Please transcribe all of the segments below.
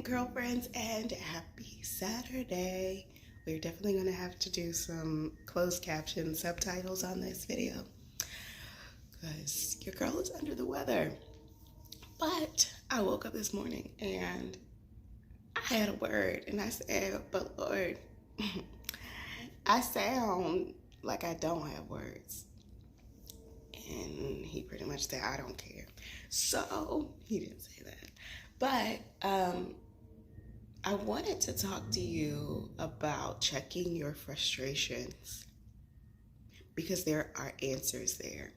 girlfriends, and happy Saturday. We're definitely going to have to do some closed caption subtitles on this video because your girl is under the weather. But I woke up this morning and I had a word and I said, but Lord, I sound like I don't have words. And he pretty much said, I don't care. So he didn't say that. But I wanted to talk to you about checking your frustrations because there are answers there.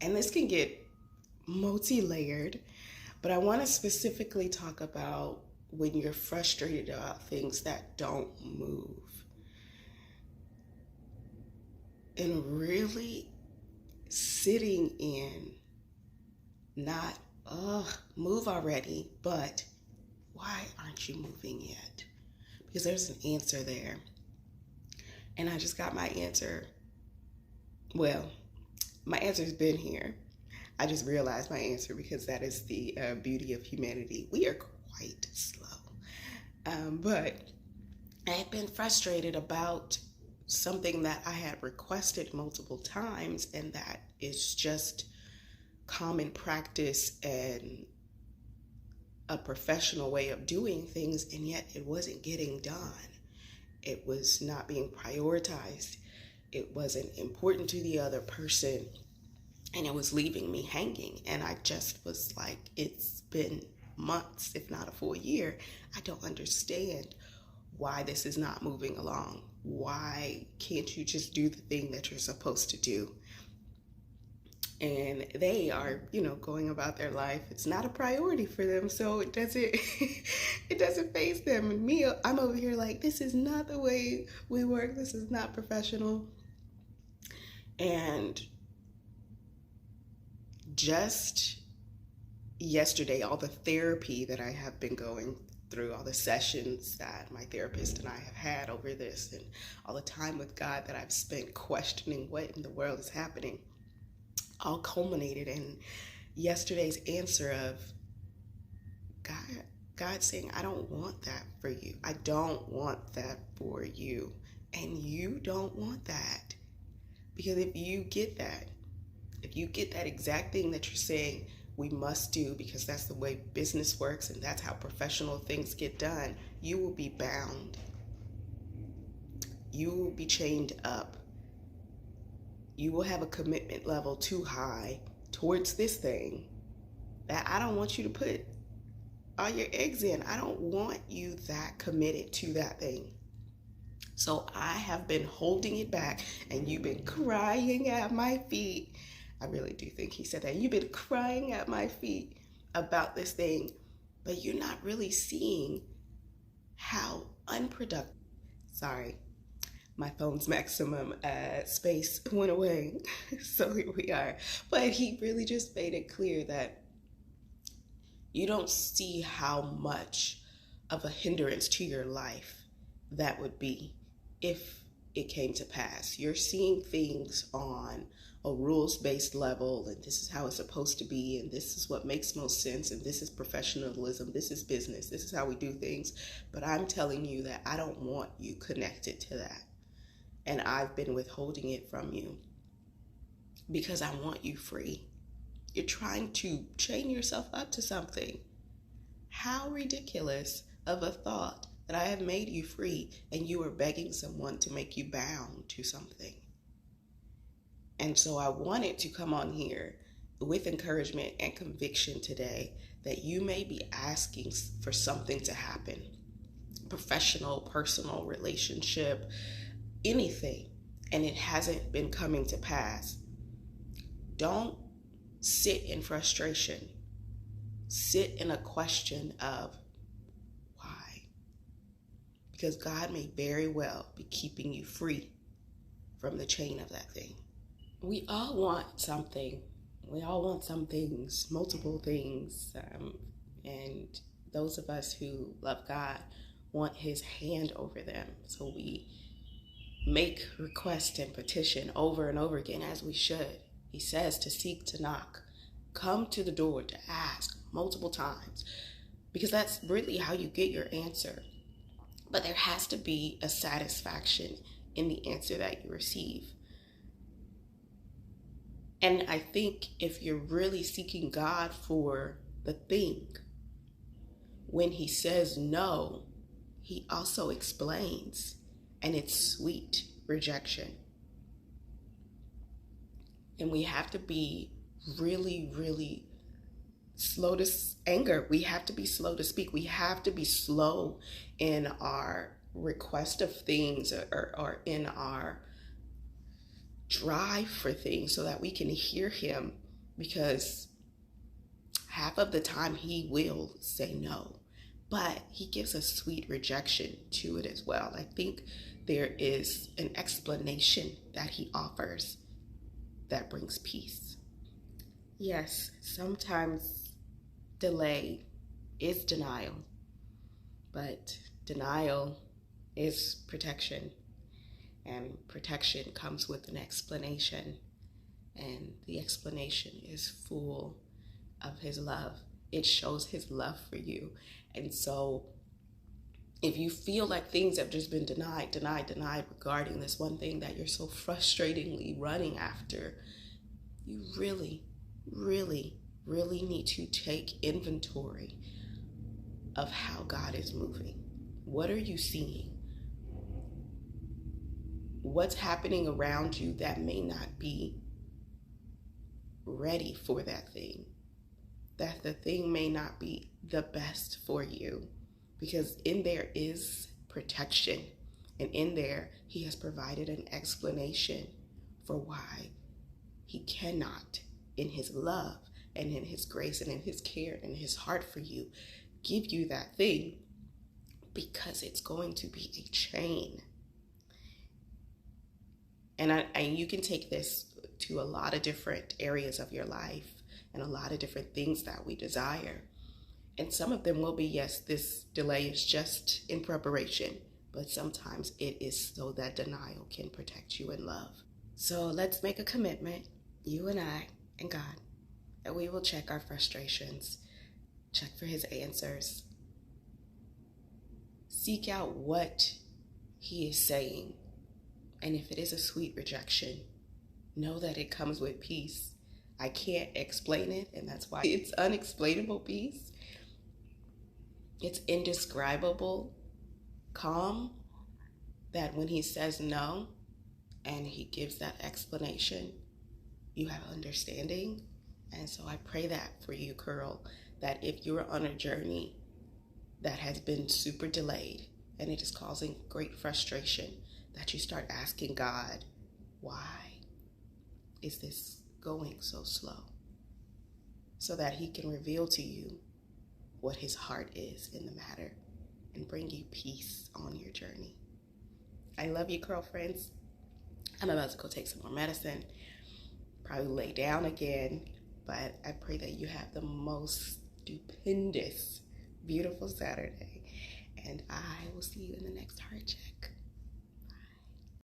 And this can get multi-layered, but I want to specifically talk about when you're frustrated about things that don't move. And really sitting in, not, move already, but why aren't you moving yet? Because there's an answer there. And I just got my answer. Well, my answer's been here. I just realized my answer because that is the beauty of humanity. We are quite slow. But I had been frustrated about something that I had requested multiple times, and that is just common practice and a professional way of doing things, and yet it wasn't getting done. It was not being prioritized. It wasn't important to the other person, and it was leaving me hanging. And I just was like, it's been months, if not a full year. I don't understand why this is not moving along. Why can't you just do the thing that you're supposed to do? And they are, going about their life. It's not a priority for them, so it doesn't faze them. And me, I'm over here like, this is not the way we work. This is not professional. And just yesterday, all the therapy that I have been going through, all the sessions that my therapist and I have had over this, and all the time with God that I've spent questioning what in the world is happening, all culminated in yesterday's answer of God saying, I don't want that for you. I don't want that for you. And you don't want that. Because if you get that exact thing that you're saying we must do, because that's the way business works and that's how professional things get done, you will be bound. You will be chained up. You will have a commitment level too high towards this thing that I don't want you to put all your eggs in. I don't want you that committed to that thing. So I have been holding it back, and you've been crying at my feet. I really do think he said that. You've been crying at my feet about this thing, but you're not really seeing how unproductive. Sorry. My phone's maximum space went away, so here we are. But he really just made it clear that you don't see how much of a hindrance to your life that would be if it came to pass. You're seeing things on a rules-based level, and this is how it's supposed to be, and this is what makes most sense, and this is professionalism, this is business, this is how we do things. But I'm telling you that I don't want you connected to that. And I've been withholding it from you because I want you free. You're trying to chain yourself up to something. How ridiculous of a thought that I have made you free and you are begging someone to make you bound to something. And so I wanted to come on here with encouragement and conviction today that you may be asking for something to happen. Professional, personal, relationship, anything, and it hasn't been coming to pass. Don't sit in frustration. Sit in a question of why. Because God may very well be keeping you free from the chain of that thing. We all want something. We all want some things, multiple things. And those of us who love God want his hand over them. So we make request and petition over and over again, as we should. He says to seek, to knock, come to the door, to ask multiple times. because that's really how you get your answer. But there has to be a satisfaction in the answer that you receive. And I think if you're really seeking God for the thing, when he says no, he also explains, and it's sweet rejection. And we have to be really, really slow to anger. We have to be slow to speak. We have to be slow in our request of things, or in our drive for things, so that we can hear him, because half of the time he will say no, but he gives a sweet rejection to it as well. I think there is an explanation that he offers that brings peace. Yes, sometimes delay is denial, but denial is protection, and protection comes with an explanation, and the explanation is full of his love. It shows his love for you. And so if you feel like things have just been denied regarding this one thing that you're so frustratingly running after, you really, really, really need to take inventory of how God is moving. What are you seeing? What's happening around you that may not be ready for that thing? That the thing may not be the best for you, because in there is protection, and in there he has provided an explanation for why he cannot, in his love and in his grace and in his care and his heart for you, give you that thing, because it's going to be a chain. And you can take this to a lot of different areas of your life, and a lot of different things that we desire. And some of them will be, yes, this delay is just in preparation, but sometimes it is so that denial can protect you in love. So let's make a commitment, you and I and God, that we will check our frustrations, check for his answers, seek out what he is saying. And if it is a sweet rejection, know that it comes with peace. I can't explain it, and that's why it's unexplainable peace. It's indescribable calm, that when he says no and he gives that explanation, you have understanding. And so I pray that for you, girl, that if you're on a journey that has been super delayed and it is causing great frustration, that you start asking God, why is this going so slow? So that he can reveal to you what his heart is in the matter and bring you peace on your journey. I love you, girlfriends. I'm about to go take some more medicine, probably lay down again, but I pray that you have the most stupendous, beautiful Saturday, and I will see you in the next heart check.